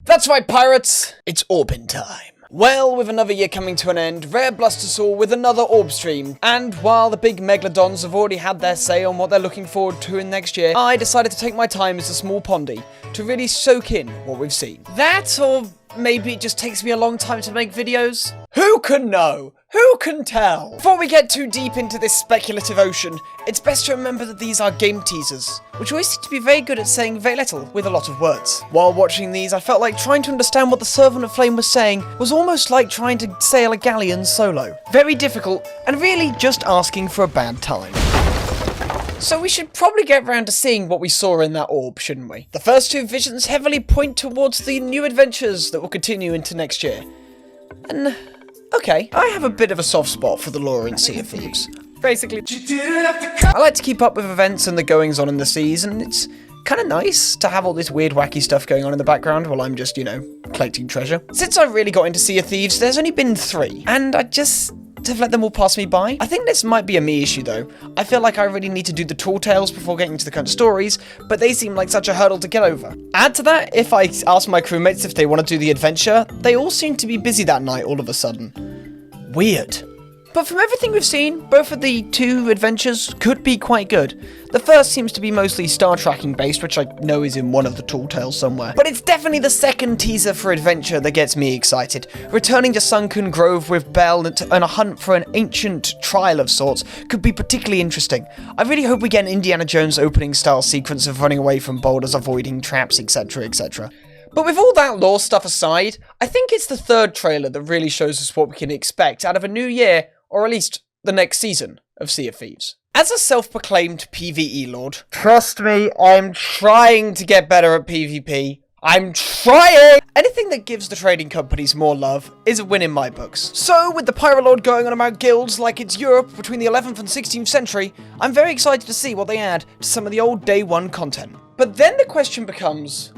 That's right, pirates! It's orbin time. Well, with another year coming to an end, Rare blessed us all with another orb stream, and while the big Megalodons have already had their say on what they're looking forward to in next year, I decided to take my time as a small pondy to really soak in what we've seen. That, or maybe it just takes me a long time to make videos? Who can know? Who can tell? Before we get too deep into this speculative ocean, it's best to remember that these are game teasers, which always seem to be very good at saying very little with a lot of words. While watching these, I felt like trying to understand what the Servant of Flame was saying was almost like trying to sail a galleon solo. Very difficult, and really just asking for a bad time. So we should probably get around to seeing what we saw in that orb, shouldn't we? The first two visions heavily point towards the new adventures that will continue into next year. And okay, I have a bit of a soft spot for the lore in Sea of Thieves. Basically, I like to keep up with events and the goings on in the seas, and it's kind of nice to have all this weird wacky stuff going on in the background while I'm just, collecting treasure. Since I really got into Sea of Thieves, there's only been 3, and I just have let them all pass me by. I think this might be a me issue though. I feel like I really need to do the tall tales before getting to the current stories, but they seem like such a hurdle to get over. Add to that, if I ask my crewmates if they want to do the adventure, they all seem to be busy that night all of a sudden. Weird. But from everything we've seen, both of the 2 adventures could be quite good. The first seems to be mostly star tracking based, which I know is in one of the tall tales somewhere. But it's definitely the second teaser for adventure that gets me excited. Returning to Sunken Grove with Belle and a hunt for an ancient trial of sorts could be particularly interesting. I really hope we get an Indiana Jones opening style sequence of running away from boulders, avoiding traps, etc, etc. But with all that lore stuff aside, I think it's the 3rd trailer that really shows us what we can expect out of a new year, or at least the next season of Sea of Thieves. As a self-proclaimed PvE lord, trust me, I'm trying to get better at PvP. I'm trying! Anything that gives the trading companies more love is a win in my books. So, with the Pirate Lord going on about guilds like it's Europe between the 11th and 16th century, I'm very excited to see what they add to some of the old Day 1 content. But then the question becomes,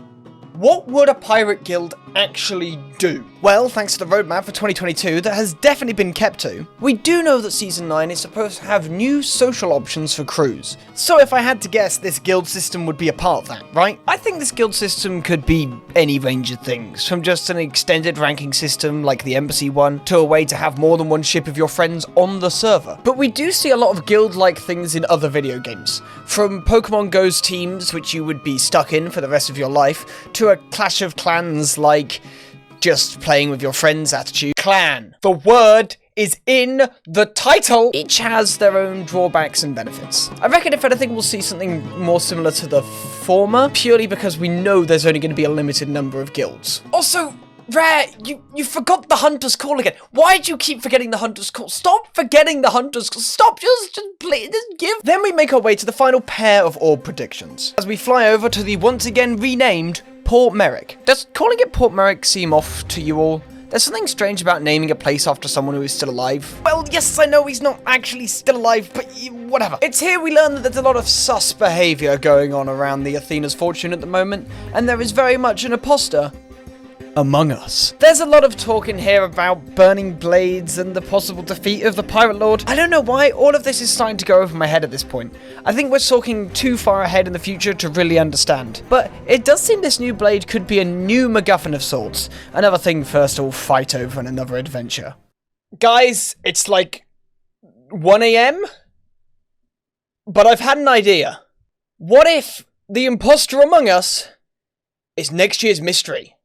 what would a pirate guild actually do? Well, thanks to the roadmap for 2022 that has definitely been kept to, we do know that Season 9 is supposed to have new social options for crews. So if I had to guess, this guild system would be a part of that, right? I think this guild system could be any range of things, from just an extended ranking system like the Embassy one, to a way to have more than one ship of your friends on the server. But we do see a lot of guild-like things in other video games, from Pokemon Go's teams, which you would be stuck in for the rest of your life, to a Clash of Clans like just playing with your friends attitude. Clan. The word is in the title. Each has their own drawbacks and benefits. I reckon if anything we'll see something more similar to the former, purely because we know there's only going to be a limited number of guilds. Also, Rare, you forgot the Hunter's Call again. Why do you keep forgetting the Hunter's Call? Stop forgetting the Hunter's Call. Stop, just please, just give. Then we make our way to the final pair of orb predictions, as we fly over to the once again renamed Port Merrick. Does calling it Port Merrick seem off to you all? There's something strange about naming a place after someone who is still alive. Well, yes, I know he's not actually still alive, but whatever. It's here we learn that there's a lot of sus behaviour going on around the Athena's Fortune at the moment, and there is very much an imposter among us. There's a lot of talk in here about burning blades and the possible defeat of the Pirate Lord. I don't know why all of this is starting to go over my head at this point. I think we're talking too far ahead in the future to really understand. But it does seem this new blade could be a new MacGuffin of sorts. Another thing for us to all fight over in another adventure. Guys, it's like 1 AM? But I've had an idea. What if the imposter among us is next year's mystery?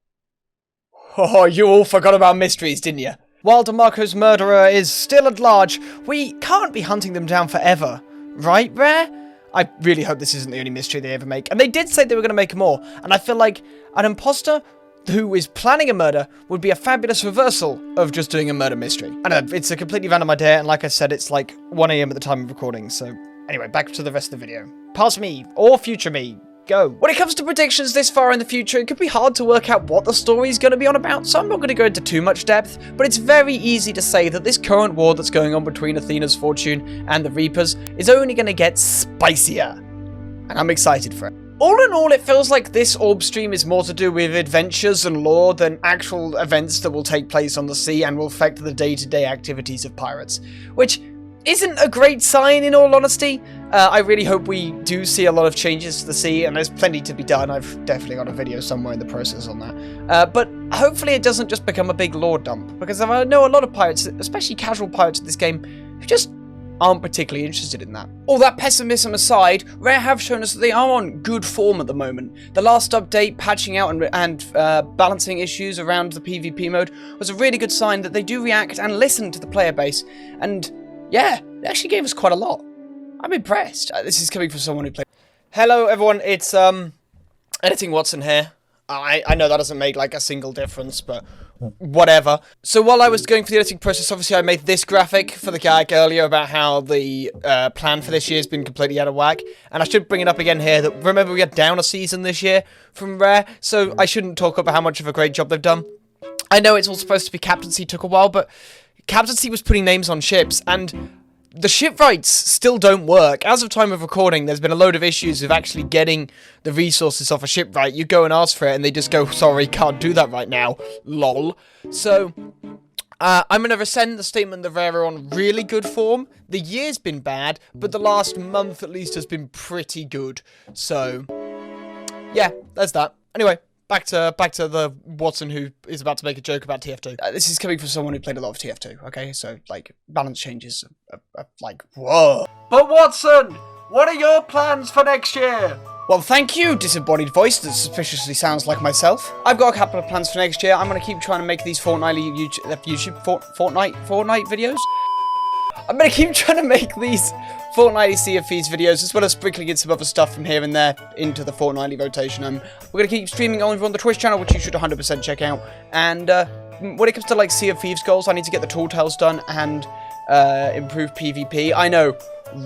Oh, you all forgot about mysteries, didn't you? While DeMarco's murderer is still at large, we can't be hunting them down forever. Right, Rare? I really hope this isn't the only mystery they ever make. And they did say they were going to make more. And I feel like an imposter who is planning a murder would be a fabulous reversal of just doing a murder mystery. I know, it's a completely random idea. And like I said, it's like 1 AM at the time of recording. So anyway, back to the rest of the video. Past me, or future me. Go. When it comes to predictions this far in the future, it could be hard to work out what the story is going to be on about, so I'm not going to go into too much depth, but it's very easy to say that this current war that's going on between Athena's Fortune and the Reapers is only going to get spicier. And I'm excited for it. All in all, it feels like this orb stream is more to do with adventures and lore than actual events that will take place on the sea and will affect the day-to-day activities of pirates, which isn't a great sign in all honesty. I really hope we do see a lot of changes to the sea, and there's plenty to be done. I've definitely got a video somewhere in the process on that. But hopefully it doesn't just become a big lore dump, because I know a lot of pirates, especially casual pirates in this game, who just aren't particularly interested in that. All that pessimism aside, Rare have shown us that they are on good form at the moment. The last update, patching out and balancing issues around the PvP mode, was a really good sign that they do react and listen to the player base, and yeah, they actually gave us quite a lot. I'm impressed. This is coming from someone who played. Hello everyone, it's Editing Watson here. I know that doesn't make like a single difference, but whatever. So while I was going through the editing process, obviously I made this graphic for the gag earlier about how the plan for this year has been completely out of whack. And I should bring it up again here that, remember, we had down a season this year from Rare, so I shouldn't talk about how much of a great job they've done. I know it's all supposed to be captaincy, took a while, but captaincy was putting names on ships, and the shipwrights still don't work. As of time of recording, there's been a load of issues with actually getting the resources off a shipwright. You go and ask for it, and they just go, sorry, can't do that right now. Lol. So, I'm going to rescind the statement that Rare are on really good form. The year's been bad, but the last month at least has been pretty good. So, yeah, there's that. Anyway, back to the Watson who is about to make a joke about TF2. This is coming from someone who played a lot of TF2, okay? So, like, balance changes are like, whoa. But Watson, what are your plans for next year? Well, thank you, disembodied voice that suspiciously sounds like myself. I've got a couple of plans for next year. I'm going to keep trying to make these fortnightly Fortnite videos. I'm going to keep trying to make these fortnightly Sea of Thieves videos, as well as sprinkling in some other stuff from here and there into the fortnightly rotation. We're going to keep streaming over on the Twitch channel, which you should 100% check out. And when it comes to like Sea of Thieves goals, I need to get the tall tales done and improve PvP. I know,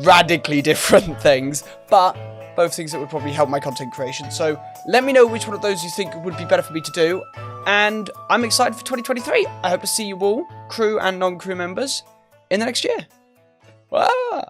radically different things, but both things that would probably help my content creation. So let me know which one of those you think would be better for me to do. And I'm excited for 2023. I hope to see you all, crew and non-crew members, in the next year. Wow.